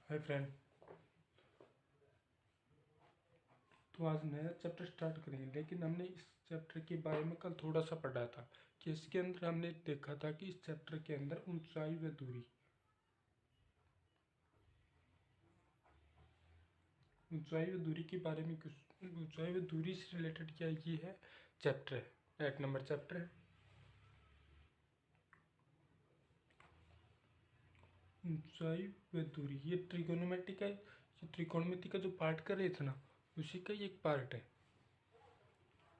Hi friend. तो आज नया चैप्टर स्टार्ट करेंगे, लेकिन हमने इस चैप्टर के बारे में कल थोड़ा सा पढ़ा था कि इसके अंदर हमने देखा था कि इस चैप्टर के अंदर ऊंचाई व दूरी के बारे में कुछ ऊंचाई व दूरी से रिलेटेड क्या ये है चैप्टर है, 1 नंबर चैप्टर है। ऊंचाई व दूरी ये त्रिकोणमिति का जो पार्ट कर रहे थे ना, उसी का ही एक पार्ट है।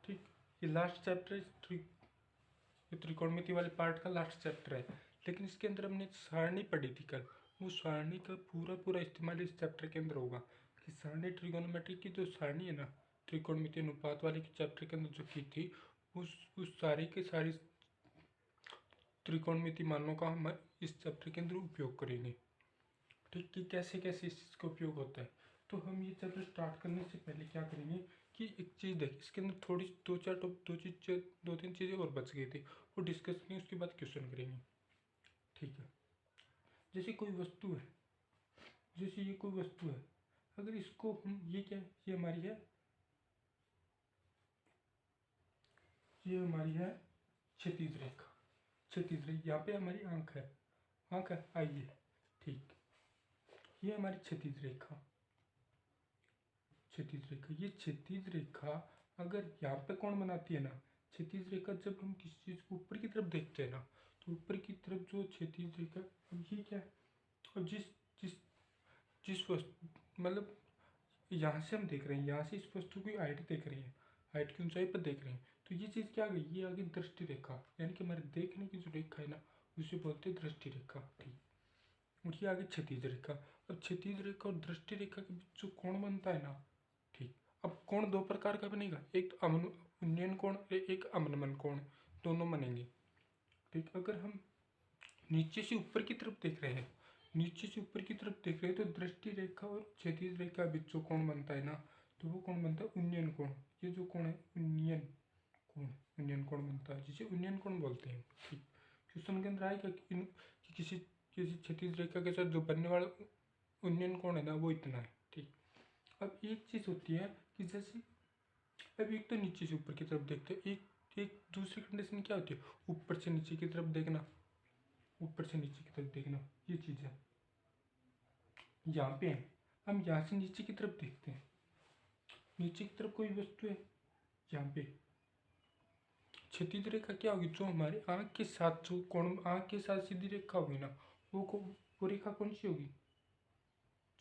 ठीक, ये लास्ट चैप्टर ये त्रिकोणमिति वाले पार्ट का लास्ट चैप्टर है, लेकिन इसके अंदर हमने सारणी पढ़ी थी कल। वो सारणी का पूरा इस्तेमाल इस चैप्टर के अंदर होगा कि सारणी ट्रिगोनोमेट्री की जो सारणी है ना, त्रिकोणमिति अनुपात वाले के चैप्टर के अंदर जो की थी, उस सारी के सारी त्रिकोणमिति मानों का हम इस चैप्टर के अंदर उपयोग करेंगे। ठीक, कि कैसे कैसे इस चीज़ का उपयोग होता है। तो हम ये चैप्टर स्टार्ट करने से पहले क्या करेंगे कि एक चीज़ देखिए, इसके अंदर थोड़ी दो तीन चीज़ें और बच गई थी, वो डिस्कस करेंगे, उसके बाद क्वेश्चन करेंगे। ठीक है, जैसे कोई वस्तु है, जैसे ये कोई वस्तु है, अगर इसको हम ये क्या है, ये हमारी है क्षैतिज रेखा। क्षैतिज रेखा यहाँ पे हमारी आंख है, आई है। ठीक, ये हमारी क्षैतिज रेखा। ये क्षैतिज रेखा अगर यहाँ पे कौन बनाती है ना, क्षैतिज रेखा जब हम किसी चीज़ को ऊपर की तरफ देखते हैं ना, तो ऊपर की तरफ जो क्षैतिज रेखा, अब ये क्या है, अब जिस जिस जिस वस्तु मतलब यहाँ से हम देख रहे हैं, यहाँ से इस वस्तु की हाइट देख रहे हैं, हाइट की ऊंचाई पर देख रहे हैं, तो ये चीज़ क्या आ गई, ये आ गई दृष्टि रेखा। यानी कि हमारे देखने की जो रेखा है ना, उसे बोलते हैं दृष्टि रेखा। ठीक, और ये आ गई क्षैतिज रेखा। अब क्षैतिज रेखा और दृष्टि रेखा के बीच जो कोण बनता है ना, ठीक, अब कोण दो प्रकार का बनेगा, एक तो उन्नयन कोण, एक अवनमन कोण, दोनों बनेंगे। ठीक, अगर हम नीचे से ऊपर की तरफ देख रहे हैं, तो दृष्टि रेखा और क्षैतिज रेखा के बीच जो कोण बनता है ना, तो वो कोण बनता है उन्नयन कोण। ये जो कोण है उन्नयन कोण बनता है, जिसे उन्नयन कोण बोलते हैं। ठीक, क्वेश्चन के अंदर आएगा कि किसी क्षैतिज रेखा के साथ जो बनने वाला उन्नयन कोण है ना, वो इतना है। ठीक, अब एक चीज़ होती है कि जैसे अब एक तो नीचे से ऊपर की तरफ देखते हैं, एक एक दूसरी कंडीशन क्या होती है, ऊपर से नीचे की तरफ देखना, ये चीज़ है। यहाँ पे हम यहाँ से नीचे की तरफ देखते हैं, नीचे की तरफ कोई वस्तु है, यहाँ पे क्षैतिज रेखा क्या होगी, जो हमारे आँख के साथ जो कोण, आँख के साथ सीधी रेखा होगी ना, वो रेखा कौन सी होगी,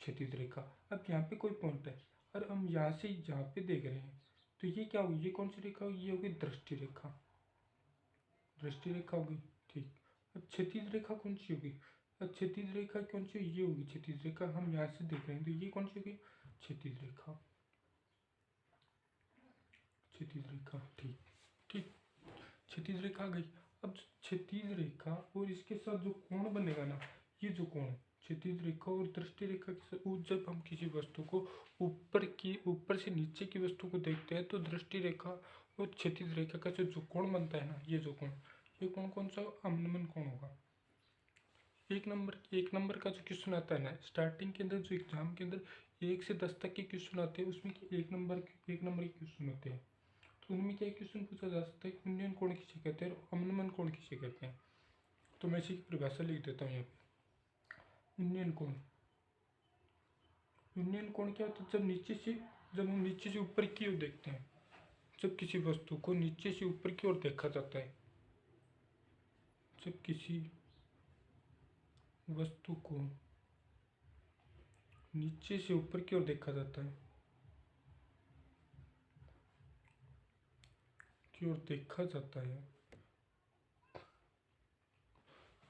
क्षैतिज रेखा। अब यहाँ पे कोई पॉइंट है और हम यहाँ से यहाँ पे देख रहे हैं, तो ये क्या होगी, ये कौन सी रेखा होगी, ये होगी दृष्टि रेखा होगी। ठीक, अब क्षैतिज रेखा कौन सी होगी, अब क्षैतिज रेखा कौन सी, ये होगी क्षैतिज रेखा। हम यहाँ से देख रहे हैं, तो ये कौन सी होगी, क्षैतिज रेखा। ठीक ठीक, क्षैतिज रेखा आ गई। अब क्षैतिज रेखा और इसके साथ जो कोण बनेगा ना, ये जो कोण है क्षैतिज रेखा और दृष्टि रेखा के साथ, जब हम किसी वस्तु को ऊपर से नीचे की वस्तु को देखते हैं, तो दृष्टि रेखा और क्षैतिज रेखा का जो कोण बनता है ना, ये कोण कौन सा, अवनमन कोण होगा। 1 नंबर का जो क्वेश्चन आता है ना, स्टार्टिंग के अंदर जो एग्जाम के अंदर 1 से 10 तक के क्वेश्चन आते हैं, उसमें 1 नंबर के क्वेश्चन होते हैं। तो उनमें क्या क्वेश्चन पूछा जा सकता है कि उन्नयन कोण किसे कहते हैं और अवनमन कोण किसे कहते हैं। तो मैं इसी की परिभाषा लिख देता हूँ यहाँ पे। उन्नयन कोण क्या होता है, जब हम नीचे से ऊपर की ओर देखते हैं, जब किसी वस्तु को नीचे से ऊपर की ओर देखा जाता है, जब किसी वस्तु को नीचे से ऊपर की ओर देखा जाता है,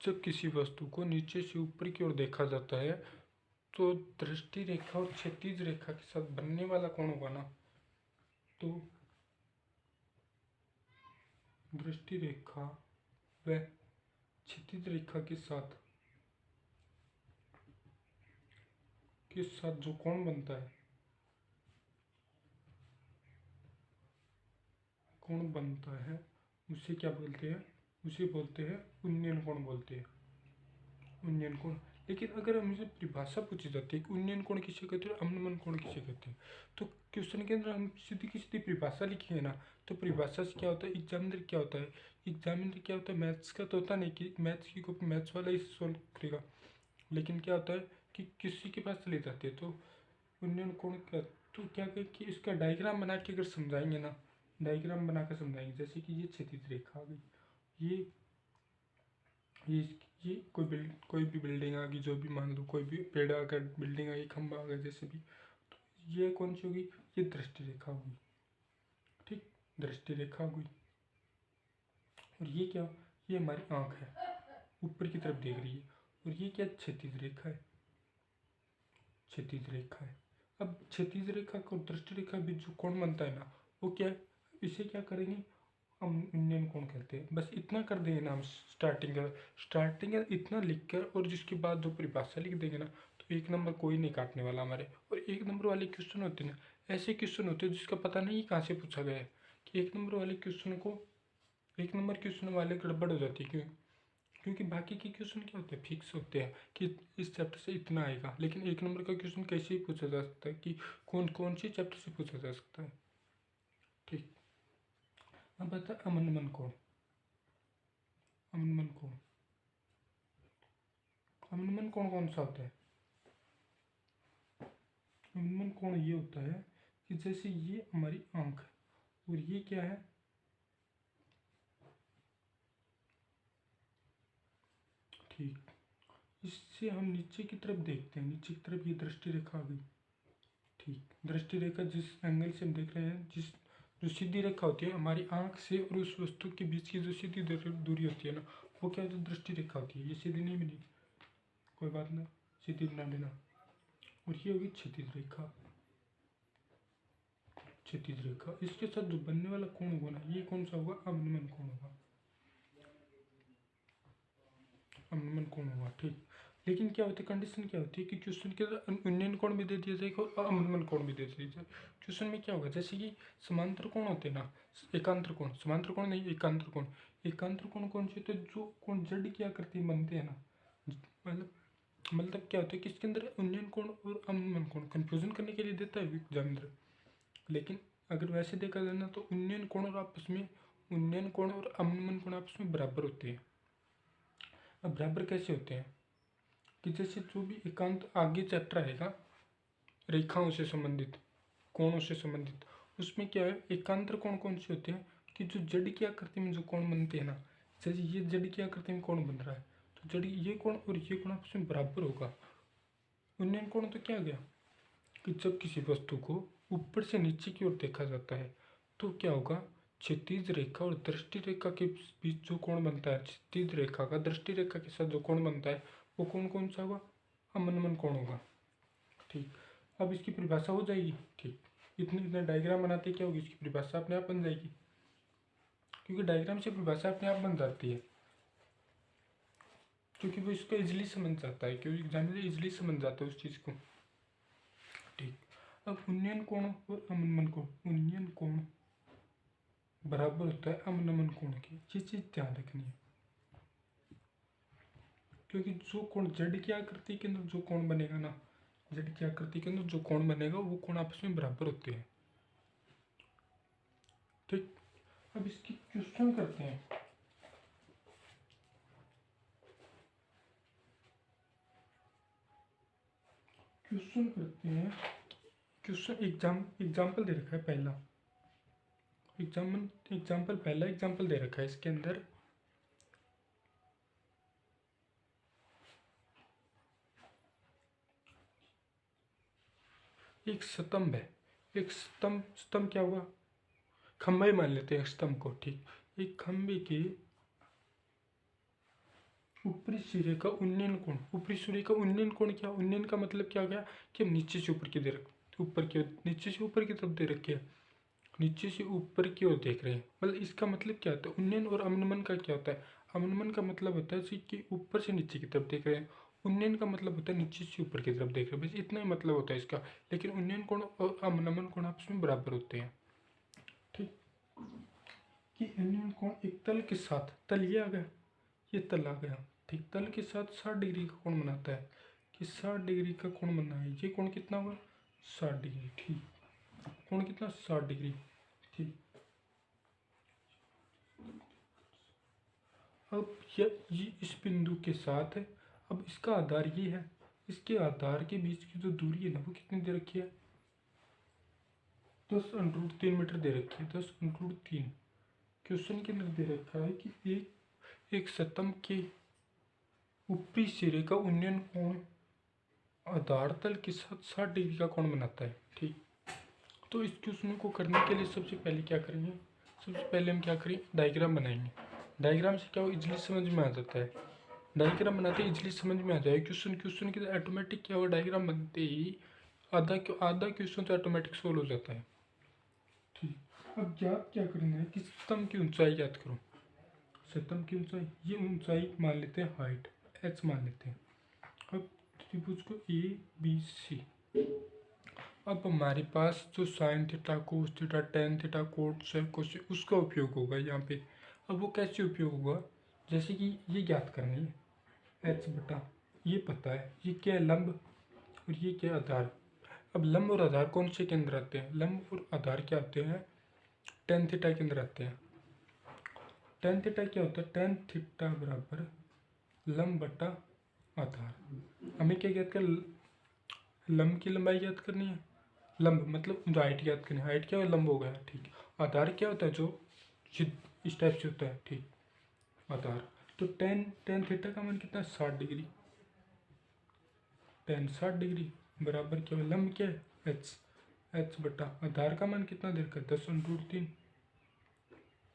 जब किसी वस्तु को नीचे से ऊपर की ओर देखा जाता है, तो दृष्टि रेखा और क्षैतिज रेखा के साथ बनने वाला कोण होगा ना, तो दृष्टि रेखा व क्षैतिज रेखा के साथ जो कोण बनता है, उसे क्या बोलते हैं, उसे बोलते हैं उन्नयन कोण बोलते हैं। उन्नयन कोण, लेकिन अगर हमसे परिभाषा पूछी जाती है कि उन्नयन कोण किसे कहते हैं और अवनमन कोण किसे कहते हैं, तो क्वेश्चन के अंदर हम सीधी की सीधी परिभाषा लिखेंगे ना, तो परिभाषा से क्या होता है, एग्जामिनर क्या होता है, एग्जामिनर क्या होता है, मैथ्स का तो होता नहीं कि मैथ्स की कॉपी मैथ्स वाला ही सॉल्व करेगा, लेकिन क्या होता है कि किसी के पास चली जाती है। तो उन्नयन कोण का तो क्या कहें कि इसका डायग्राम बना के अगर समझाएंगे ना, डायग्राम बना कर समझाएंगे, जैसे कि ये क्षैतिज रेखा आ गई, ये ये कोई भी बिल्डिंग आ गई, जो भी मान लो कोई भी पेड़ आ गया, बिल्डिंग आ गई, खंभा आ गया, जैसे भी, तो ये कौन सी होगी, ये दृष्टि रेखा होगी। ठीक, दृष्टि रेखा होगी। और ये क्या, ये हमारी आंख है, ऊपर की तरफ देख रही है। और ये क्या, क्षैतिज रेखा है, क्षैतिज रेखा है। अब क्षैतिज रेखा को दृष्टि रेखा बीच जो कोण बनता है ना, वो क्या है, इसे क्या करेंगे हम, इंडियन कोण कहते हैं। बस इतना कर देंगे ना हम, स्टार्टिंग इतना लिख कर, और जिसके बाद जो परिभाषा लिख देंगे ना, तो एक नंबर कोई नहीं काटने वाला हमारे। और एक नंबर वाले क्वेश्चन होते हैं ना, ऐसे क्वेश्चन होते हैं जिसका पता नहीं कहाँ से पूछा गया है, कि एक नंबर वाले क्वेश्चन को, एक नंबर क्वेश्चन वाले गड़बड़ हो जाती है। क्यों, क्योंकि बाकी के क्वेश्चन क्या होते हैं, फिक्स होते हैं कि इस चैप्टर से इतना आएगा, लेकिन एक नंबर का क्वेश्चन कैसे ही पूछा जा सकता है कि कौन कौन सी चैप्टर से पूछा जा सकता है। ठीक, अब बता अवनमन कोण, अवनमन कोण, अवनमन कोण कौन सा होता है, अवनमन कोण ये होता है कि जैसे ये हमारी आंख है, और ये क्या है, ठीक, इससे हम नीचे की तरफ देखते हैं, नीचे की तरफ ये दृष्टि रेखा आ गई। ठीक, दृष्टि रेखा जिस एंगल से हम देख रहे हैं, जिस जो सीधी रेखा होती है हमारी आंख से और उस वस्तु के बीच की जो सीधी दूरी होती है ना, वो क्या होती है, दृष्टि रेखा होती है। ये सीधी नहीं बनी, कोई बात ना, सीधी बना देना। और ये होगी क्षैतिज रेखा, क्षैतिज रेखा। इसके साथ जो बनने वाला कोण होगा ना, ये कौन सा होगा, अवनमन कोण होगा, अवनमन कोण होगा। ठीक, लेकिन क्या होती है, कंडीशन क्या होती है कि क्वेश्चन के अंदर उन्नयन कोण भी दे दिया जाएगा और अवनमन कोण भी दे दिया जाए। क्वेश्चन में क्या होगा, जैसे कि समांतर कोण होते हैं ना, एकांतर कोण, समांतर कोण नहीं, एकांतर कोण। एकांतर कोण कौन से होते हैं, जो कोण जड़ की आकृति में बनते हैं ना, मतलब क्या होता है कि इसके अंदर उन्नयन कोण और अवनमन कोण कंफ्यूजन करने के लिए देता है एग्जामिनर। लेकिन अगर वैसे देखा जाए ना, तो उन्नयन कोण और आपस में, उन्नयन कोण और अवनमन कोण आपस में बराबर होते हैं। अब बराबर कैसे होते हैं, कि जैसे जो भी एकांत आगे चैप्टर आएगा रेखाओं से संबंधित, कोणों से संबंधित, उसमें क्या है, एकांतर कोण कौन से होते हैं, कि जो जड़ की आकृति में जो कोण बनते हैं ना, जैसे ये जड़ की आकृति में कोण बन रहा है, तो जड़ ये कोण और ये कोण आपस में बराबर होगा। उन्नयन कोण तो क्या गया, कि जब किसी वस्तु को ऊपर से नीचे की ओर देखा जाता है, तो क्या होगा, क्षैतिज रेखा और दृष्टि रेखा के बीच जो कोण बनता है, क्षैतिज रेखा का दृष्टि रेखा के साथ जो कोण बनता है, वो कोण कौन सा होगा, अवनमन कोण होगा। ठीक, अब इसकी परिभाषा हो जाएगी। ठीक, इतने इतने डायग्राम बनाते क्या होगी, इसकी परिभाषा अपने आप बन जाएगी, क्योंकि डायग्राम से परिभाषा अपने आप बन जाती है, क्योंकि वो इसको इजिली समझ जाता है, क्योंकि एग्जामिनर इजिली समझ जाता है उस चीज़ को। ठीक, अब उन्नयन कोण और अवनमन कोण, उन्नयन कोण बराबर होता है अवनमन कोण की, ये चीज़ ध्यान रखनी है, क्योंकि जो कोण जड़ की आकृति के अंदर जो कोण बनेगा ना, जड़ की आकृति के अंदर जो कोण बनेगा वो कोण आपस में बराबर होते हैं। ठीक, अब इसकी क्वेश्चन करते हैं। क्वेश्चन करते हैं, क्वेश्चन एग्जाम्पल दे रखा है पहला, एग्जाम्पल पहला एग्जाम्पल दे रखा है, इसके अंदर एक स्तंभ है, एक स्तंभ क्या हुआ, खंभा ही मान लेते हैं स्तंभ को। ठीक, एक खंभे के ऊपरी सिरे का उन्नयन कोण, ऊपरी सिरे का उन्नयन कोण, क्या उन्नयन का मतलब क्या हो गया, कि हम नीचे से ऊपर की दे रख, ऊपर की नीचे से ऊपर की तरफ दे रखे हैं, नीचे से ऊपर की ओर देख रहे हैं, मतलब इसका मतलब क्या होता है, उन्नयन और अवनमन का क्या होता है, अवनमन का मतलब होता है कि ऊपर से नीचे की तरफ देख रहे हैं, उन्नयन का मतलब होता है नीचे से ऊपर की तरफ देख रहे हैं, बस इतना ही मतलब होता है इसका। लेकिन उन्नयन कोण और अवनमन कोण आपस में बराबर होते हैं। ठीक, कि उन्नयन कोण एक तल के साथ, तल ये आ गया, ये तल आ गया। ठीक। तल के साथ 60 डिग्री का कोण बनाता है कि 60 डिग्री का कोण बनना है। ये कोण कितना होगा? 60 डिग्री। ठीक, कोण कितना? 60 डिग्री। ठीक, अब ये इस बिंदु के साथ है। अब इसका आधार ये है, इसके आधार के बीच की जो दूरी है ना वो कितनी दे रखी है? 10√3 मीटर दे रखी है। 10√3 क्वेश्चन के अंदर दे रखा है कि एक स्तंभ के ऊपरी सिरे का उन्नयन कोण आधार तल के साथ 60 डिग्री का कोण बनाता है। ठीक, तो इस क्वेश्चन को करने के लिए सबसे पहले क्या करेंगे? सबसे पहले हम क्या करेंगे? डायग्राम बनाएंगे। डायग्राम से क्या हो, इजली समझ में आ जाता है। डायग्राम बनाते ही इजली समझ में आ जाए क्वेश्चन की ऑटोमेटिक क्या हो, डायग्राम बनते ही आधा क्वेश्चन तो ऑटोमेटिक सोल्व हो जाता है। ठीक, अब याद क्या करना है कि स्तंभ की ऊंचाई याद करो। स्तंभ की ऊंचाई, ये ऊंचाई मान लेते हैं हाइट h मान लेते हैं। अब त्रिभुज को ABC, अब हमारे पास जो sine theta, cos theta, tan theta, cot sec cosec उसका उपयोग होगा यहाँ पे। अब वो कैसे उपयोग होगा? जैसे कि ये ज्ञात करनी है h बटा, ये पता है ये क्या है? लंब, और ये क्या है? आधार। अब लंब और आधार कौन से के अंदर आते हैं? लंब और आधार क्या आते हैं? टेन थीटा के अंदर आते हैं। टेन थीटा क्या होता है? टेन थीटा बराबर लंब बटा आधार। हमें क्या ज्ञात कर? लंब की लंबाई ज्ञात करनी है। लंब मतलब जो हाइट ज्ञात करनी है। हाइट क्या है? लंब हो गया। ठीक, आधार क्या होता है? जो इस टाइप से होता है। ठीक, आधार। तो टेन थीटा का मान कितना है? 60 डिग्री। टेन 60 डिग्री बराबर क्या है? लंब क्या है? h बटा आधार का मान कितना दे रखा है? 10√3।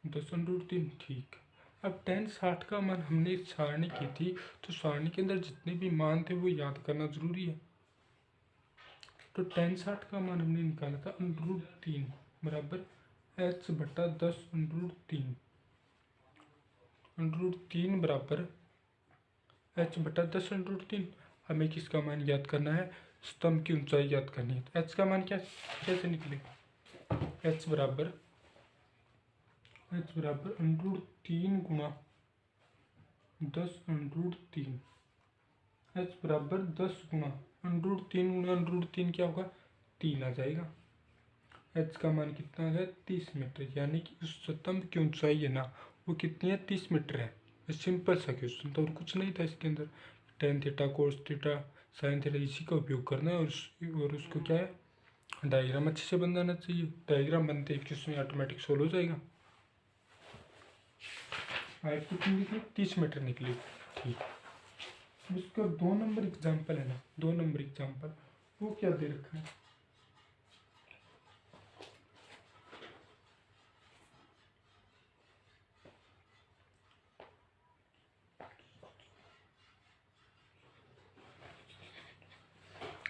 10√3। ठीक, अब टेन 60 का मान हमने सारणी की थी, तो सारणी के अंदर जितने भी मान थे वो याद करना जरूरी है। तो टेन 60 का मान हमने निकाला था √3 बराबर h बटा 10√3। √3 बराबर h बटा 10√3। हमें किसका मान याद करना है? स्तंभ की ऊंचाई याद करनी है। तो h का मान क्या कैसे निकलेगा? h बराबर √3 गुणा 10√3। h बराबर 10 गुणा √3 क्या होगा? 3 आ जाएगा। h का मान कितना है? 30 मीटर। यानी कि उस स्तंभ की ऊंचाई है ना वो कितनी है? 30 मीटर है। सिंपल सा क्वेश्चन था और कुछ नहीं था इसके अंदर। Tan theta, cos theta, sine theta, इसी का उपयोग करना है और उसको क्या है? डायग्राम अच्छे से बनाना चाहिए। डायग्राम बनते ही क्वेश्चन ऑटोमेटिक सोल्व हो जाएगा। हाइट कितनी निकली? 30 मीटर निकली। ठीक, उसका 2 नंबर एग्जाम्पल है ना, 2 नंबर एग्जाम्पल वो क्या दे रखा है?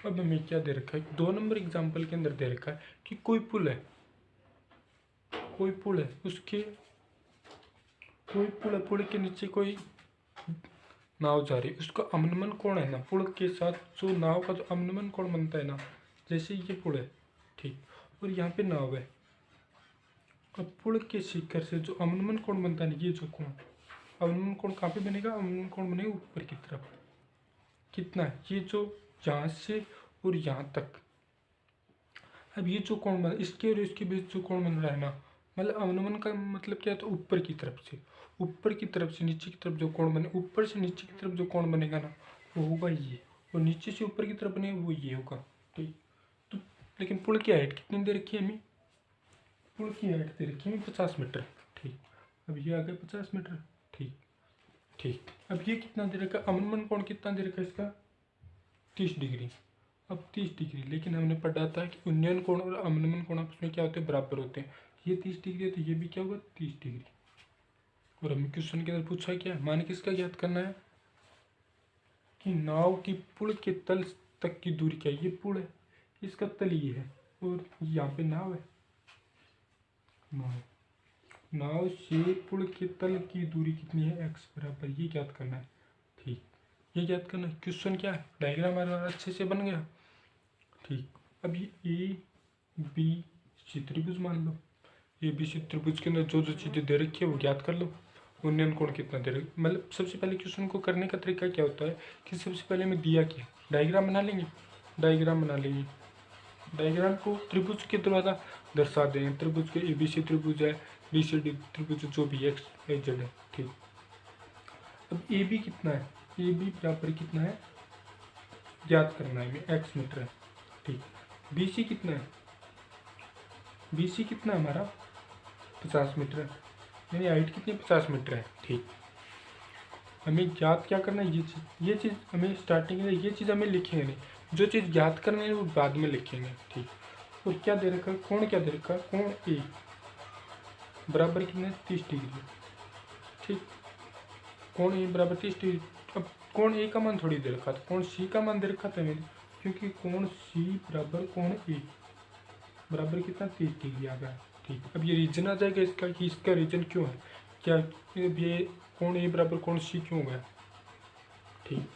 अब हमें क्या दे रखा है? 2 नंबर एग्जाम्पल के अंदर दे रखा है कि कोई पुल है, उसके पुल के नीचे कोई नाव जा रही है। उसका अवनमन कोण है ना, पुल के साथ जो नाव का जो अवनमन कोण बनता है ना, जैसे ये पुल है। ठीक, और यहाँ पे नाव है। अब पुल के शिखर से जो अवनमन कोण बनता है ना, ये जो कोण, अवनमन कोण कहाँ पे बनेगा? अवनमन कोण बनेगा ऊपर की तरफ। कितना है? ये जो यहाँ से और यहाँ तक। अब ये जो कोण बना, इसके और इसके बीच जो कोण बन रहा है ना, मतलब अवनमन का मतलब क्या है? तो ऊपर की तरफ से नीचे की तरफ जो कोण बने, ऊपर से नीचे की तरफ जो कोण बनेगा ना वो होगा ये, और नीचे से ऊपर की तरफ बनेगा वो ये होगा। ठीक, तो लेकिन पुल की हाइट कितनी दे रखी है हमें? पुल की हाइट दे रखी है 50 मीटर। ठीक, अब ये आ गया 50 मीटर। ठीक, अब ये कितना दे रखा है? अवनमन कोण कितना दे रखा है इसका? 30 डिग्री। अब 30 डिग्री, लेकिन हमने पढ़ा था कि उन्नयन कोण और अवनमन कोण आपस में क्या होते हैं? बराबर होते हैं। ये 30 डिग्री है तो ये भी क्या होगा? 30 डिग्री। और हमें क्वेश्चन के अंदर पूछा क्या है? मान किसका ज्ञात करना है? कि नाव की पुल के तल तक की दूरी क्या है? ये पुल है, इसका तल ये है, और यहाँ पे नाव है। नाव से पुल के तल की दूरी कितनी है? x बराबर, ये ज्ञात करना है। ठीक, ये ज्ञात करना है। क्वेश्चन क्या है? डायग्राम हमारा अच्छे से बन गया। ठीक, अब ये ABC त्रिभुज मान लो। ABC त्रिभुज के अंदर जो जो चीज़ें दे रखी है वो ज्ञात कर लो। उन्नयन कोण कितना दे रहा है। मतलब सबसे पहले क्वेश्चन को करने का तरीका क्या होता है कि सबसे पहले हमें दिया क्या, डायग्राम बना लेंगे। डायग्राम बना लेंगे, डायग्राम को त्रिभुज के द्वारा दर्शा दें। त्रिभुज के ABC त्रिभुज है, BCD त्रिभुज जो भी X Y Z है, ठीक। अब AB कितना है, AB बराबर कितना है ज्ञात करना है, हमें X मीटर है, ठीक। BC कितना है, BC कितना है हमारा 50 मीटर है, यानी हाइट कितनी 50 मीटर है, ठीक। हमें ज्ञात क्या करना है, ये चीज़ हमें स्टार्टिंग में, ये चीज़ हमें लिखेंगे नहीं, जो चीज़ ज्ञात करनी है वो बाद में लिखेंगे, ठीक। और क्या दे रखा है, कोण क्या दे रखा है, कोण ए बराबर कितना है 30 डिग्री, ठीक। कोण ए बराबर 30 डिग्री। अब कोण ए का मान थोड़ी दे रखा था, कोण सी का मान दे रखा था मैंने, क्योंकि कोण सी बराबर कोण ए बराबर कितना 30 डिग्री आ गया, ठीक। अब ये रीजन आ जाएगा इसका कि इसका रीजन क्यों है, क्या ये कोण ए बराबर कोण सी क्यों हो गया, ठीक।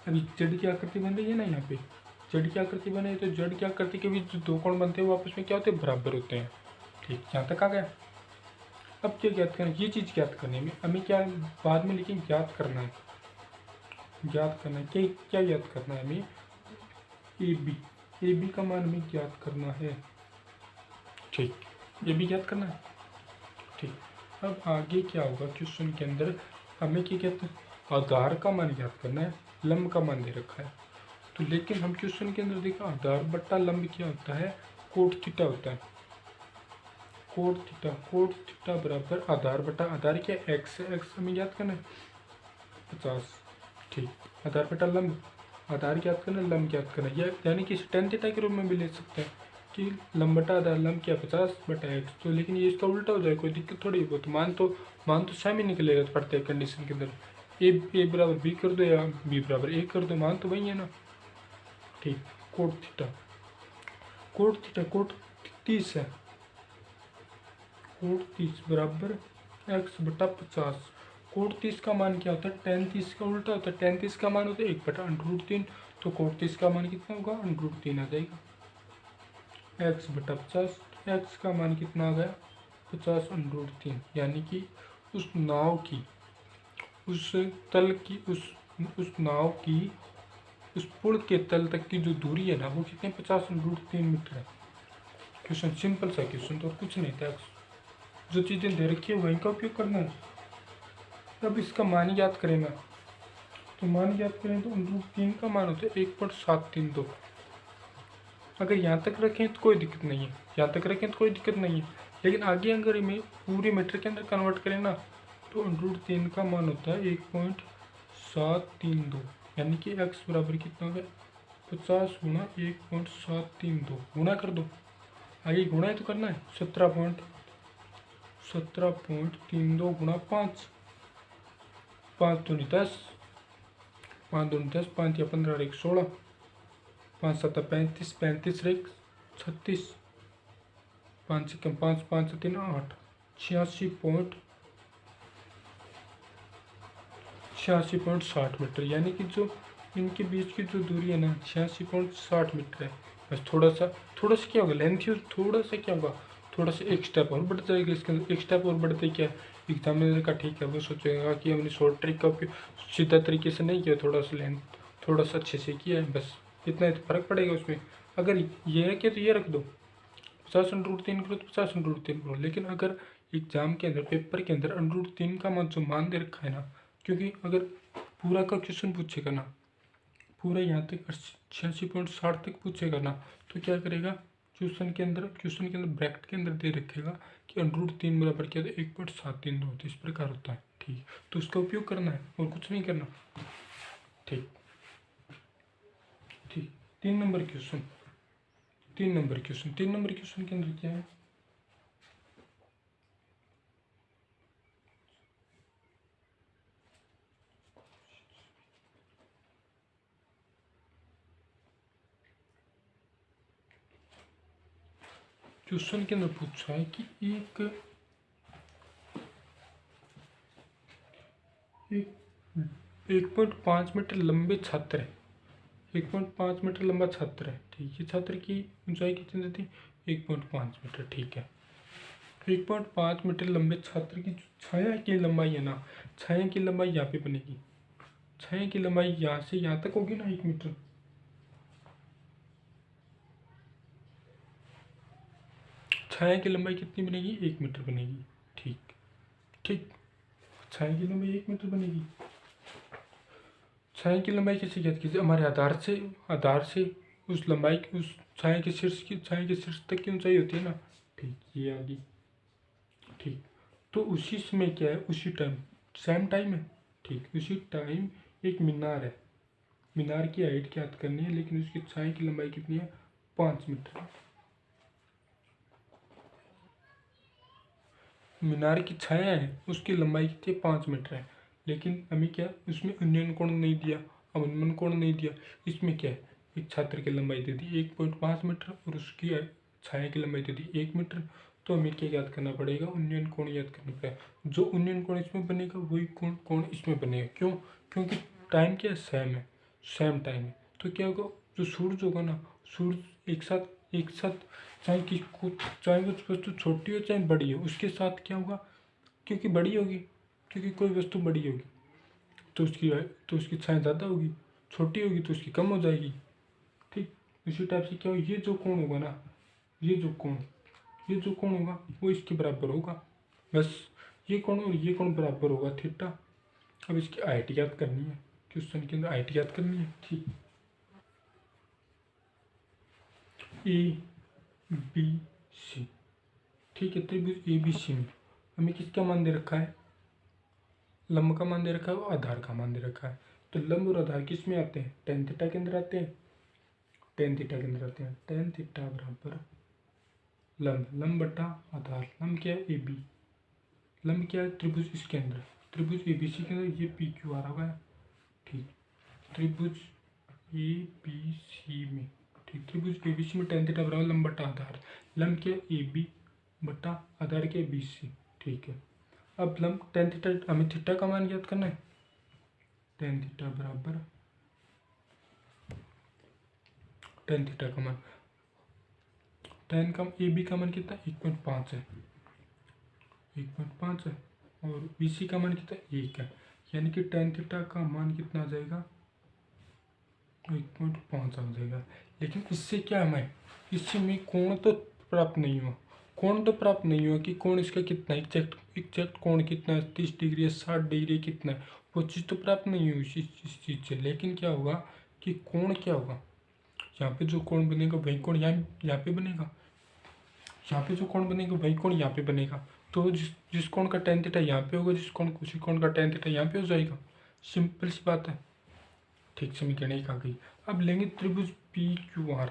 अभी जड़ की आकृति बन रही है ना, यहाँ पे जड़ की आकृति बने तो जड़ की आकृति के बीच जो दो कोण बनते हैं वो आपस में क्या होते हैं, बराबर होते हैं, ठीक। यहाँ तक आ गया। अब क्या ज्ञात करना है, ये चीज़ ज्ञात करने में हमें क्या बाद में लेकिन ज्ञात करना है, ज्ञात करना है क्या ज्ञात करना है हमें, AB का मान हमें ज्ञात करना है, ठीक। ये भी ज्ञात करना है, ठीक। अब आगे क्या होगा क्वेश्चन के अंदर, हमें क्या कहते हैं, आधार का मान ज्ञात करना है, लंब का मान दे रखा है। तो लेकिन हम क्वेश्चन के अंदर देखा आधार बट्टा लंब क्या होता है, कोट थीटा होता है, कोट थीटा बराबर आधार बटा आधार क्या एक्स है, एक्स हमें ज्ञात करना है 50, ठीक। आधार बटा लंब, आधार ज्ञात करना, लंब ज्ञात करना, यानी कि tan थीटा के रूप में भी ले सकते हैं कि लंब बटा आधार, लंब क्या 50 बटा एक्स। तो लेकिन ये इसका उल्टा हो जाए, कोई दिक्कत थोड़ी है, तो मान तो सेम ही निकलेगा पड़ते हैं कंडीशन के अंदर, ए बराबर बी कर दो या बी बराबर ए कर दो, मान तो वही है ना, ठीक। कोट थीटा कोट 30 है, कोट 30 बराबर एक्स बटा 50। कोट 30 का मान क्या होता है, tan 30 का उल्टा होता है, tan 30 का मान होता है 1/√3, तो कोट 30 का मान कितना होगा, √3 आ जाएगा, एक्स बटा 50, एक्स का मान कितना आ गया 50/√3, यानी कि उस नाव की, उस तल की, उस नाव की उस पुल के तल तक की जो दूरी है ना वो कितनी 50/√3 मीटर है। क्वेश्चन सिंपल सा क्वेश्चन, तो कुछ नहीं था, जो चीज़ें दे रखी है वहीं का उपयोग करना है। अब इसका मान ज्ञात करेंगे, तो मान ज्ञात करें तो √3 का मान होता है 1.732। अगर यहाँ तक रखें तो कोई दिक्कत नहीं है, यहाँ तक रखें तो कोई दिक्कत नहीं है, लेकिन आगे अगर हमें पूरे मीटर के अंदर कन्वर्ट करें ना तो √3 का मान होता है 1.732, यानी कि x बराबर कितना हो गया 50 गुणा 1.732, गुणा कर दो, आगे गुणा ही तो करना है, 17.32 गुणा 5, 5 दूनी 10, 5 दूनी 10, 5 या 15 एक 16, 5 7 35, 35 एक 36, 5 से कम 5, 5 से 3 8, 86.60 मीटर, यानी कि जो इनके बीच की जो दूरी है ना 86.60 मीटर है। बस थोड़ा सा क्या होगा, लेंथ थोड़ा सा क्या होगा, थोड़ा सा एक स्टेप और बढ़ जाएगा इसके अंदर, एक स्टेप और बढ़ते क्या एग्जामिनर का ठीक है वो सोचेगा कि हमने शॉर्ट ट्रिक का उपयोग सीधा तरीके से नहीं किया, थोड़ा सा लेंथ थोड़ा सा अच्छे से किया है, बस इतना ही तो फर्क पड़ेगा उसमें। अगर ये है कि तो ये रख दो 50/√3 करो तो 50/√3 करो, लेकिन अगर एग्जाम के अंदर पेपर के अंदर √3 का मान जो मान दे रखा है ना, क्योंकि अगर पूरा का क्वेश्चन पूछेगा ना, पूरा यहाँ तक 86.60 तक पूछेगा ना, तो क्या करेगा क्वेश्चन के अंदर ब्रैकेट के अंदर दे रखेगा कि √3 बराबर क्या, 1.732, तो इस प्रकार होता है, ठीक। तो उसका उपयोग करना है और कुछ नहीं करना, ठीक। 3 नंबर क्वेश्चन के अंदर क्या है, क्वेश्चन के अंदर पूछा है कि एक 1.5 मीटर लंबे छात्र है, 1.5 मीटर लंबा छात्र है, ठीक है। छात्र की ऊंचाई कितनी थी 1.5 मीटर, ठीक है। 1.5 मीटर लंबे छात्र की छाया की लंबाई है ना, छाया की लंबाई यहाँ पे बनेगी, छाया की लंबाई यहाँ से यहाँ तक होगी ना 1 मीटर। छाया की लंबाई कितनी बनेगी, 1 मीटर बनेगी। ठीक ठीक, छाया की लंबाई 1 मीटर बनेगी। छाया की लंबाई कैसे ज्ञात कीजिए, हमारे आधार से उस लंबाई की, उस छाया के शीर्ष तक की ऊंचाई होती है ना। ठीक, ये आ गई। ठीक, तो उसी समय क्या है, उसी टाइम, सेम टाइम है। ठीक, उसी टाइम एक मीनार है, मीनार की हाइट ज्ञात करनी है, लेकिन उसकी छाया की लंबाई कितनी है, 5 मीटर। मीनार की छाया है, उसकी लंबाई कितनी है, 5 मीटर है, लेकिन हमें क्या, उसमें उन्नयन कोण नहीं दिया, अवनमन कोण नहीं दिया। इसमें क्या है, एक छात्र की लंबाई दे दी 1.5 मीटर और उसकी छाया की लंबाई दे दी 1 मीटर। तो हमें क्या याद करना पड़ेगा, उन्नयन कोण याद करना पड़ेगा। जो उन्नयन कोण इसमें बनेगा वही कोण इसमें बनेगा। क्यों, क्योंकि टाइम क्या है, सेम टाइम है। तो क्या होगा, जो सूरज होगा ना, सूरज एक साथ चाहे वो वस्तु छोटी हो चाहे बड़ी हो, उसके साथ क्या होगा, क्योंकि बड़ी होगी, क्योंकि कोई वस्तु बड़ी होगी तो उसकी छाया ज़्यादा होगी, छोटी होगी तो उसकी कम हो जाएगी। ठीक, इसी टाइप से क्या हो, ये जो कोण होगा ना, ये जो कोण होगा वो इसके बराबर होगा। बस ये कोण और ये कोण बराबर होगा थीटा। अब इसकी हाइट याद करनी है, क्वेश्चन के अंदर हाइट याद करनी है। ठीक, ए बी सी, ठीक है, त्रिभुज ए बी सी में हमें किसका मान दे रखा है, लंब का मान दे रखा है, और आधार का मान दे रखा है। तो लंब और आधार किस में आते हैं, टेन थीटा के अंदर आते हैं, टेन थीटा के अंदर आते हैं। टेन थीटा बराबर लंब बटा आधार। लंब क्या है, ए बी, लंब क्या है, त्रिभुज इसके अंदर, त्रिभुज ए बी सी के अंदर ये पी क्यू आर होगा। ठीक, त्रिभुज ए बी सी में, ठीक, त्रिभुज ए बी सी में टेन थीटा बराबर लंब बटा आधार। लंब क्या है, ए बी बटा आधार क्या है, बी सी। ठीक है, अब लंब टेन थीटा, हमें थीटा का मान ज्ञात करना है। टेन थीटा बराबर टेन थीटा का मान, टेन का ए बी का मान कितना, 1.5 है, 1.5 है, और बी सी का मान कितना, 1 है। यानी कि टेन थीटा का मान कितना आ जाएगा, 1.5 आ जाएगा। लेकिन इससे क्या हमें, इससे हमें कोण तो प्राप्त नहीं हुआ, कि कोण इसका कितना है, एग्जैक्ट कोण कितना है, 30 डिग्री है, 60 डिग्री कितना है, वो चीज़ तो प्राप्त नहीं हुई इस चीज़ से। लेकिन क्या होगा कि कोण क्या होगा, यहाँ पे जो कोण बनेगा वही कोण यहाँ पे बनेगा, यहाँ पे जो कोण बनेगा वही कोण यहाँ पे बनेगा। तो जिस कोण का टेन थीटा यहाँ पे होगा, उसी कोण का टेन थीटा यहाँ पे हो जाएगा। सिंपल सी बात है। ठीक, समीकरण एक आ गई। अब लेंगे त्रिभुज पी क्यू आर,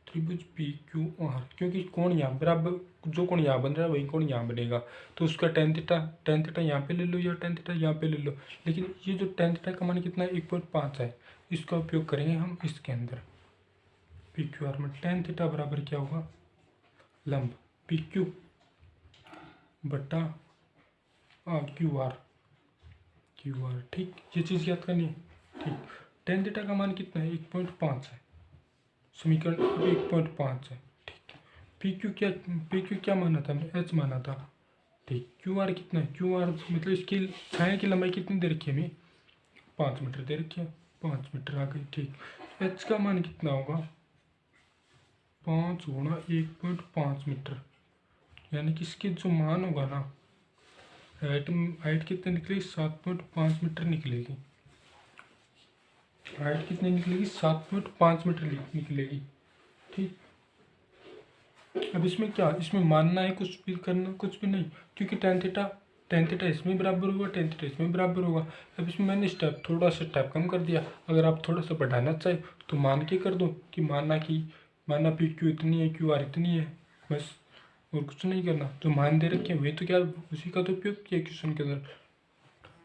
त्रिभुज पी क्यू आर, क्योंकि कोण यहाँ बराबर, जो कोण यहाँ बन रहा है वही कोण यहाँ बनेगा। तो उसका टेन थीटा यहाँ पे ले लो या टेन थीटा यहाँ पे ले लो, लेकिन ये जो टेन थीटा का मान कितना है, 1.5 है। इसका उपयोग करेंगे हम इसके अंदर पी क्यू आर में। टेन थीटा बराबर क्या होगा, लंब पी क्यू बटा क्यू आर, ठीक, ये चीज़ याद करनी है। ठीक, टेन थीटा का मान कितना है, 1.5 है, समीकरण 1.5 है। ठीक, पी क्यू क्या माना था हमने, एच माना था। ठीक, क्यू आर कितना है, क्यू आर मतलब इसकी छाया की लंबाई कितनी दे रखी है हमें, 5 मीटर दे रखी है, 5 मीटर आ गई। ठीक, एच का मान कितना होगा, 5 गुणा 1.5 मीटर, यानी कि इसके जो मान होगा ना, हाइट कितनी निकलेगी, 7.5 मीटर निकलेगी। हाइट कितनी निकलेगी, 7.5 मीटर निकलेगी। ठीक, अब इसमें क्या, इसमें मानना है कुछ भी, करना कुछ भी नहीं, क्योंकि टेन थीटा इसमें बराबर होगा, टेन थीटा इसमें बराबर होगा। अब इसमें मैंने थोड़ा सा स्टेप कम कर दिया। अगर आप थोड़ा सा बढ़ाना चाहे तो मान के कर दो कि माना पी क्यू इतनी है, क्यू आर इतनी है, बस, और कुछ नहीं करना। जो मान दे रखे हैं वे तो क्या, उसी का तो उपयोग किया क्वेश्चन के अंदर।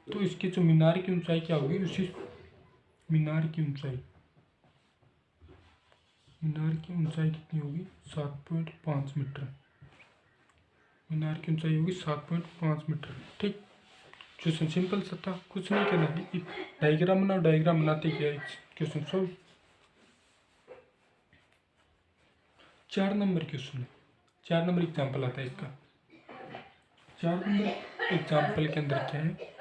तो इसकी जो मीनार की ऊंचाई क्या होगी, उसी मीनार की ऊंचाई कितनी होगी, 7.5 मीटर। मीनार की ऊंचाई होगी 7.5 मीटर। ठीक, क्वेश्चन सिंपल सा था, कुछ नहीं करना। डायग्राम बनाओ, डायग्राम बनाते क्या है, क्वेश्चन सॉल्व। 4 नंबर क्वेश्चन है, 4 नंबर एग्जाम्पल आता है इसका। 4 नंबर एग्जाम्पल के अंदर क्या है,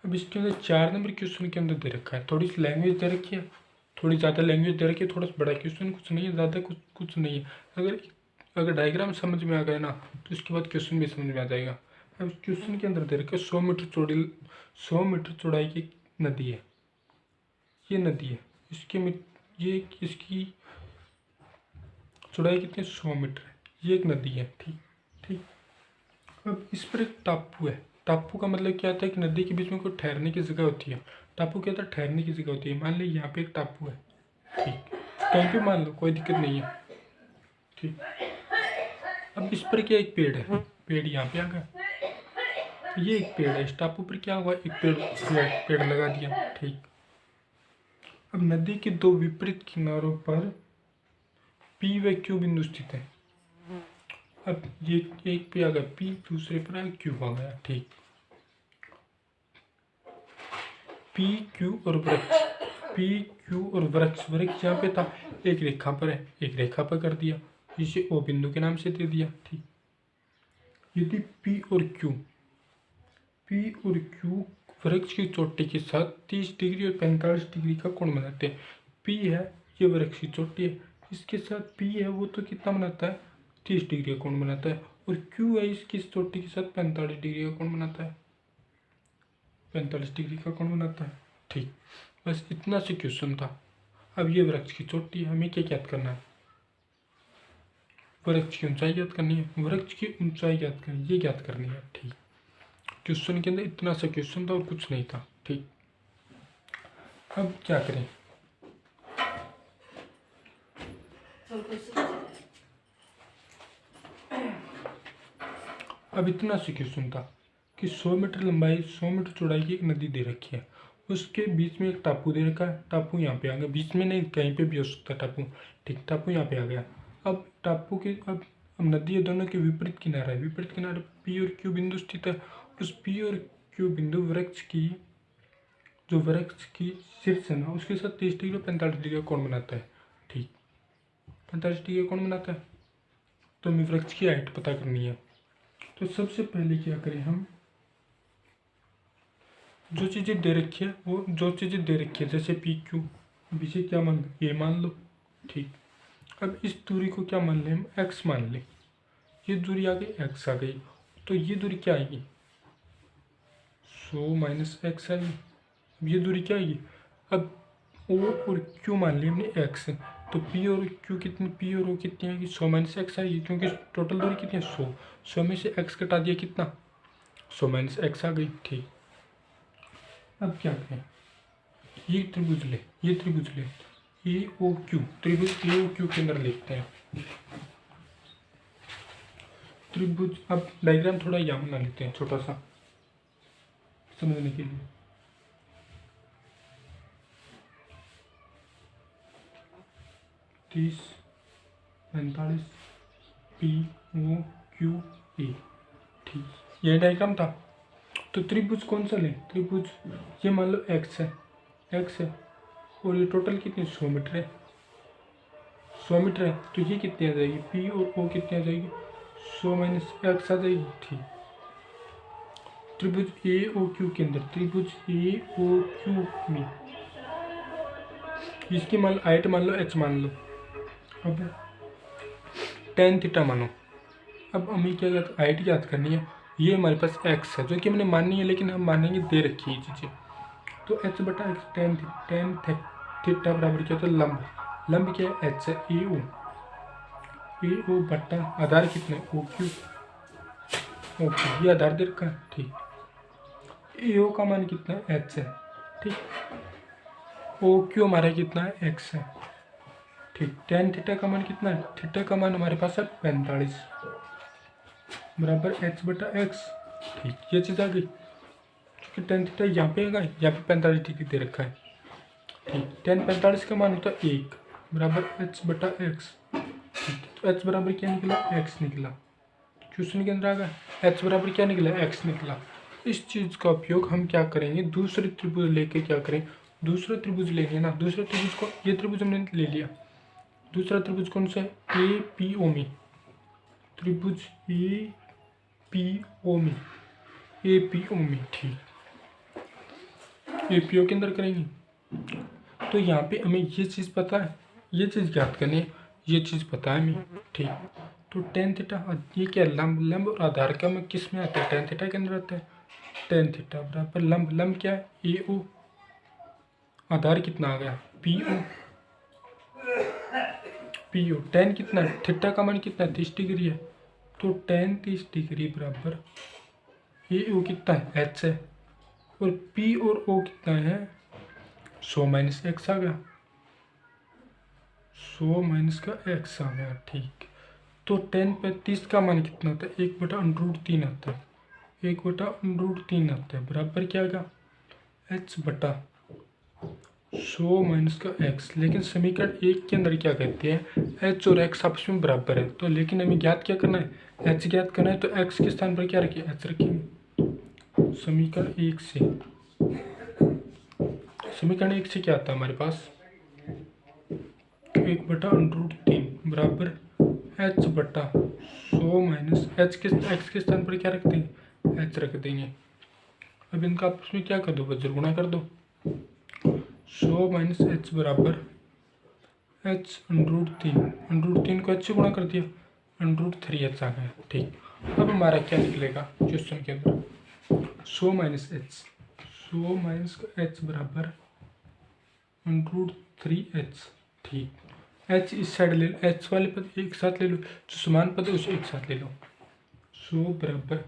अब इसके अंदर 4 नंबर क्वेश्चन के अंदर दे रखा है, थोड़ी सी लैंग्वेज दे रखी है, थोड़ी ज़्यादा लैंग्वेज दे रखी है, थोड़ा सा बड़ा क्वेश्चन, कुछ नहीं है ज़्यादा, कुछ नहीं है। अगर डायग्राम समझ में आ गया ना तो इसके बाद क्वेश्चन भी समझ में आ जाएगा। अब क्वेश्चन के अंदर दे रखा है 100 मीटर चौड़ाई की नदी है, ये नदी है, इसकी चौड़ाई कितनी है, 100 मीटर है, ये एक नदी है। ठीक। अब इस पर एक टापू है। टापू का मतलब क्या होता है कि नदी के बीच में कोई ठहरने की जगह होती है। टापू क्या होता है, ठहरने की जगह होती है। मान लीजिए यहाँ पे एक टापू है, ठीक, कहीं पे मान लो, कोई दिक्कत नहीं है, ठीक। अब इस पर क्या, एक पेड़ है, पेड़ यहाँ पे आ गया, ये एक पेड़ है, इस टापू पर क्या हुआ, एक पेड़ लगा दिया, ठीक। अब नदी के दो विपरीत किनारों पर P व Q बिंदु स्थित है। अब ये एक पे आ गया P, दूसरे पर आ गया Q आ गया, ठीक। P Q और वृक्ष यहाँ पे था, एक रेखा पर है, एक रेखा पर कर दिया, इसे O बिंदु के नाम से दे दिया, ठीक। यदि P और Q वृक्ष की चोटी के साथ 30 डिग्री और 45 डिग्री का कोण बनाते हैं। P है, ये वृक्ष की चोटी है, इसके साथ P है, वो तो कितना बनाता है, 30 डिग्री का कोण बनाता है, और Q है, इसकी चोटी के साथ 45 डिग्री का कोण बनाता है, 45 डिग्री का कोण बनाता है, ठीक। बस इतना से क्वेश्चन था। अब ये वृक्ष की चोटी है, हमें क्या ज्ञात करना है, वृक्ष की ऊंचाई ज्ञात करनी है, वृक्ष की ऊंचाई ज्ञात करनी है, ये ज्ञात करनी है, ठीक। क्वेश्चन के अंदर इतना सा क्वेश्चन था और कुछ नहीं था, ठीक। अब क्या करें, अब इतना सा क्वेश्चन था कि 100 मीटर लंबाई 100 मीटर चौड़ाई की एक नदी दे रखी है, उसके बीच में एक टापू दे रखा है, टापू यहाँ पे आ गया, बीच में नहीं, कहीं पे भी हो सकता है टापू, ठीक। टापू यहाँ पे आ गया। अब टापू के अब नदी दोनों के विपरीत किनारा है, विपरीत किनारे P और Q बिंदु स्थित है। उस P और Q बिंदु वृक्ष की शीर्ष है ना, उसके साथ 30 डिग्री और 45 डिग्री का कोण बनाता है, ठीक। 45 डिग्री का कोण बनाता है, तो हमें वृक्ष की हाइट पता करनी है। तो सबसे पहले क्या करें, हम जो चीज़ें दे रखी है जैसे PQ, इसे क्या मान लो, ये मान लो, ठीक। अब इस दूरी को क्या मान लें, हम x मान लें, ये दूरी आ गई, x आ गई, तो ये दूरी क्या आएगी, 100 माइनस x आएगी। अब ये दूरी क्या आएगी, अब O और Q मान लिया हमने x, तो P और O कितनी आएगी, 100 माइनस x आएगी, क्योंकि टोटल दूरी कितनी है, 100 में से x कटा दिया, कितना, 100 माइनस x आ गई, ठीक। अब क्या करें, ये त्रिभुज ले, AOQ, त्रिभुज AOQ के अंदर लिखते हैं त्रिभुज। अब डायग्राम थोड़ा यहाँ बना लेते हैं, छोटा सा समझने के लिए। तीस 45 POQA, ठीक, ये डायग्राम था। तो त्रिभुज कौन सा लें, त्रिभुज ये मान लो x है, और ये टोटल कितनी 100 मीटर है, 100 मीटर है, तो ये कितनी आ जाएगी, P और O कितनी आ जाएगी, 100 माइनस x आ जाएगी, ठीक। त्रिभुज AOQ के अंदर, त्रिभुज AOQ में इसकी मान हाइट मान लो h मान लो, अब tan थीटा मानो। अब हमें क्या हाइट याद करनी है, ये हमारे पास x है जो कि हमने माननी है, लेकिन हम मानेंगे दे रखी है चीज़ें, तो h बटा x tan थीटा बराबर क्या होता है, लंब क्या है, h है, AO बटा आधार कितना है, OQ, ये आधार दे रखा है, ठीक। AO का मान कितना है, h है, ठीक। OQ हमारा कितना है, x है, ठीक। tan थीटा का मान कितना है, थीटा का मान हमारे पास है 45 बराबर h बटा x, ठीक। ये चीज़ आ गई, कि टेन थीटा यहाँ पे आएगा, यहाँ पे 45 डिग्री दे रखा है। ठीक, टेन 45 का मान होता है 1 बराबर h बटा x। तो h बराबर क्या निकला, x निकला। क्वेश्चन के अंदर आ गया h बराबर क्या निकला, x निकला। इस चीज़ का उपयोग हम क्या करेंगे, दूसरे त्रिभुज लेके क्या करें, दूसरा त्रिभुज लेंगे ना। दूसरा त्रिभुज को, ये त्रिभुज हमने ले लिया, दूसरा त्रिभुज कौन सा है, ए पी ओ में, त्रिभुज ए पी ओ में, ए पी ओ में। ठीक, ए पी ओ के अंदर करेंगे। तो यहाँ पे हमें ये चीज़ पता है, ये चीज़ याद करनी है, ये चीज़ पता है हमें। ठीक, तो टेन थीटा, ये क्या लंब, लंब और आधार का में किस में आता है, टेन थीटा के अंदर आता है। टेन थीटा बराबर लंब, लंब क्या है, ए ओ, आधार कितना आ गया, P O, P O. Tan कितना है, थीटा का मान कितना है, 30 डिग्री है। तो टेन 30 डिग्री बराबर ए ओ कितना है, एच है, और पी और ओ कितना है, 100 माइनस एक्स आ गया, 100 माइनस का एक्स आ गया। ठीक, तो टेन 35 का मान कितना आता है, 1/√3 आता है, 1/√3 आता है, बराबर क्या आएगा, एच बटा 100 माइनस का एक्स। लेकिन समीकरण 1 के अंदर क्या कहते हैं, एच और एक्स आपस में बराबर है। तो लेकिन हमें ज्ञात क्या करना है, एच ज्ञात करना है, तो एक्स के स्थान पर क्या रखिए, एच रखेंगे। समीकरण 1 से, समीकरण 1 से क्या आता है हमारे पास, 1/√3 बराबर एच बटा 100 माइनस एच के, एक्स के स्थान पर क्या रख देंगे, एच रख देंगे। अब इनका आपस में क्या कर दो, वज्र गुणा कर दो। 100 माइनस एच बराबर एच √3 को एच से गुणा कर दिया, √3h आ गया। ठीक, अब हमारा क्या निकलेगा क्वेश्चन के अंदर, 100 माइनस एच, 100 माइनस का एच बराबर √3h। ठीक, एच इस साइड ले लो, एच वाले पद एक साथ ले लो, जो समान पद है उसे एक साथ ले लो। 100 बराबर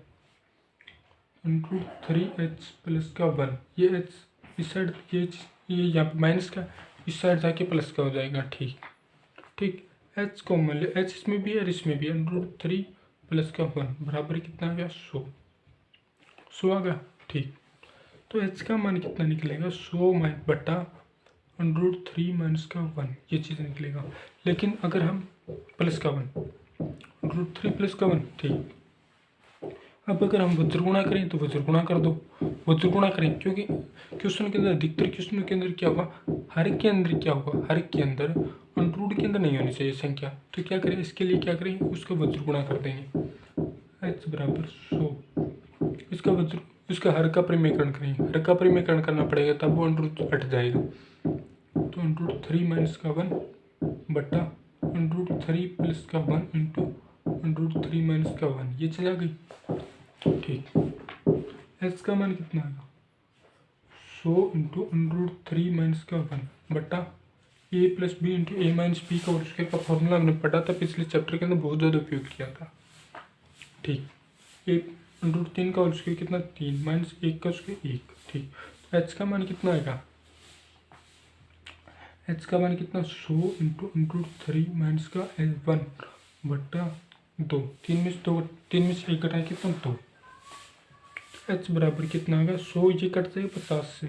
√3h प्लस का 1, ये एच इस साइड, ये यहाँ पे माइनस का इस साइड जाके प्लस का हो जाएगा। ठीक, ठीक, एच कॉमन ले, एच इसमें भी है और इसमें भी है, √3 प्लस का 1 बराबर कितना आ गया, 100 आ गया। ठीक, तो एच का मान कितना निकलेगा, 100 बटा √3 माइनस का 1, ये चीज़ निकलेगा। लेकिन अगर हम प्लस का 1, √3 प्लस का 1। ठीक, अब अगर हम वज्र गुणा करें तो वज्र गुणा कर दो, वज्र गुणा करें, क्योंकि क्वेश्चन के अंदर, अधिकतर क्वेश्चन के अंदर क्या होगा, हर के अंदर क्या होगा, हर के अंदर √ के अंदर नहीं होनी चाहिए संख्या। तो क्या करें, इसके लिए क्या करेंगे, उसका वज्र गुणा कर देंगे, h बराबर 100, इसका वज्र, इसका हर का परिमेयकरण करेंगे, हर का परिमेयकरण करना पड़ेगा, तब वो √ हट जाएगा। तो √3 माइनस का 1 बटा √3 प्लस का 1 इंटू √3 माइनस का 1, ये चला गई। ठीक, एच का मान कितना आएगा, 100 इंटू √3 माइनस का 1 बटा ए प्लस बी इंटू ए माइनस बी का होल स्क्वायर का फॉर्मूला हमने पढ़ा था पिछले चैप्टर के अंदर, बहुत ज़्यादा उपयोग किया था। ठीक, 1 √3 का होल स्क्वायर कितना, 3 माइनस 1 का स्क्वायर 1। ठीक, तो एच का मान कितना आएगा, एच का मान कितना, 100 इंटू √3 माइनस का 1 बटा 2, 3 में से 1 घटाए कितना, 2। एच बराबर कितना आ गया, 100 ये कट जाएगा 50 से,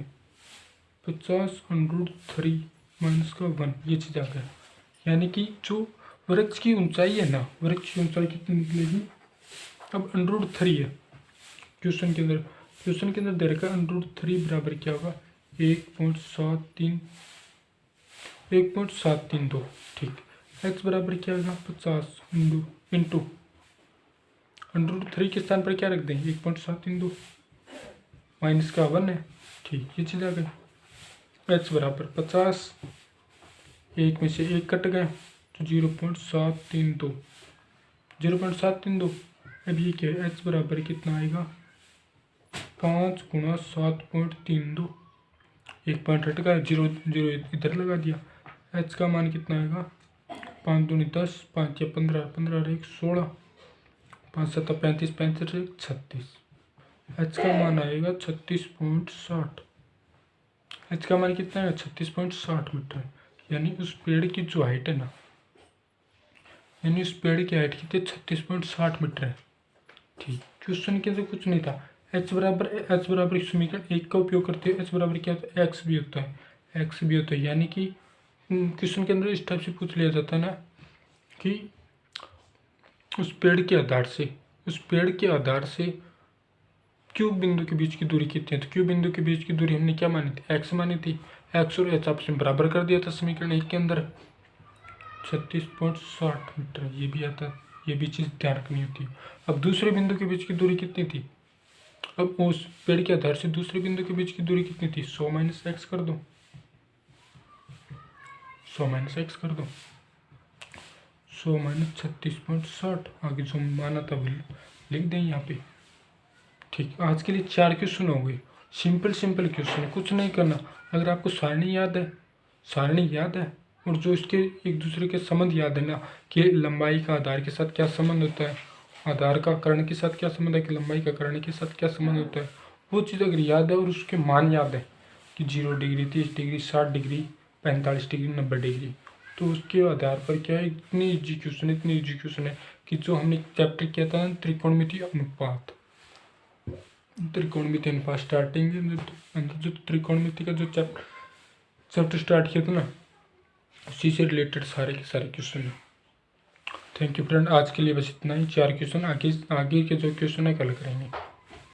50 √3 माइनस का 1, ये चीज़ आ गया। यानी कि जो वृक्ष की ऊंचाई है ना, वृक्ष की ऊंचाई कितनी निकलेगी, अब √3 है क्वेश्चन के अंदर, क्वेश्चन के अंदर दे रखा है √3 बराबर क्या होगा, 1.732। ठीक, एच बराबर क्या होगा, 50 इंटू √3 के स्थान पर क्या रख देंगे, 1.732 माइनस का 1 है। ठीक, ये चीज़ आ गई। एच बराबर 50, 1 में से 1 कट गया तो 0.732, 0.732। अब ये क्या है, एच बराबर कितना आएगा, 5 गुणा 7.32, 1 पॉइंट हट गया, 0 इधर लगा दिया। एच का मान कितना आएगा, 5 दूनी 10, 5 या 15, 15 और 1 16, 5 7 35, 35 1 36। एच का मान आएगा 36.60। एच का मान कितना है, 36.60 मीटर। यानी उस पेड़ की जो हाइट है ना, यानी उस पेड़ की हाइट कितनी, 36.60 मीटर है। ठीक, क्वेश्चन के अंदर कुछ नहीं था, एच बराबर समीकरण 1 का उपयोग करते हुए एच बराबर क्या होता है, एक्स भी होता है, एक्स भी होता है। यानी कि क्वेश्चन के अंदर इस टाइप से पूछ लिया जाता है ना कि उस पेड़ के आधार से क्यू बिंदु के बीच की दूरी कितनी है। तो क्यू बिंदु के बीच की दूरी हमने क्या मानी थी, एक्स मानी थी। एक्स और एच आपस में बराबर कर दिया था समीकरण 1 के अंदर, 36.60 मीटर ये भी आता है, ये भी चीज़ ध्यान रखनी होती है। अब दूसरे बिंदु के बीच की दूरी कितनी थी, अब उस पेड़ के आधार से दूसरे बिंदु के बीच की दूरी कितनी थी, 100 माइनस एक्स कर दो, 100 माइनस एक्स कर दो, 100 माइनस 36.60, आगे जो माना था वो लिख दें यहाँ पे। ठीक, आज के लिए 4 क्वेश्चन हो गए, सिंपल क्वेश्चन है, कुछ नहीं करना। अगर आपको सारणी याद है और जो इसके एक दूसरे के संबंध याद है ना, कि लंबाई का आधार के साथ क्या संबंध होता है, आधार का कर्ण के साथ क्या संबंध है, कि लंबाई का कर्ण के साथ क्या संबंध होता है, वो चीज़ अगर याद है और उसके मान याद है कि 0 degree, 30 degree, 60 degree, 45 degree, 90 degree, तो उसके आधार पर क्या है, इतनी इजी क्वेश्चन है कि जो हमने चैप्टर किया था ना, त्रिकोणमिति अनुपात स्टार्टिंग अंदर जो त्रिकोणमिति का जो चैप्टर स्टार्ट किया था ना, उसी से रिलेटेड सारे के सारे क्वेश्चन है। थैंक यू फ्रेंड, आज के लिए बस इतना ही, 4 क्वेश्चन, आगे के जो क्वेश्चन है कल करेंगे।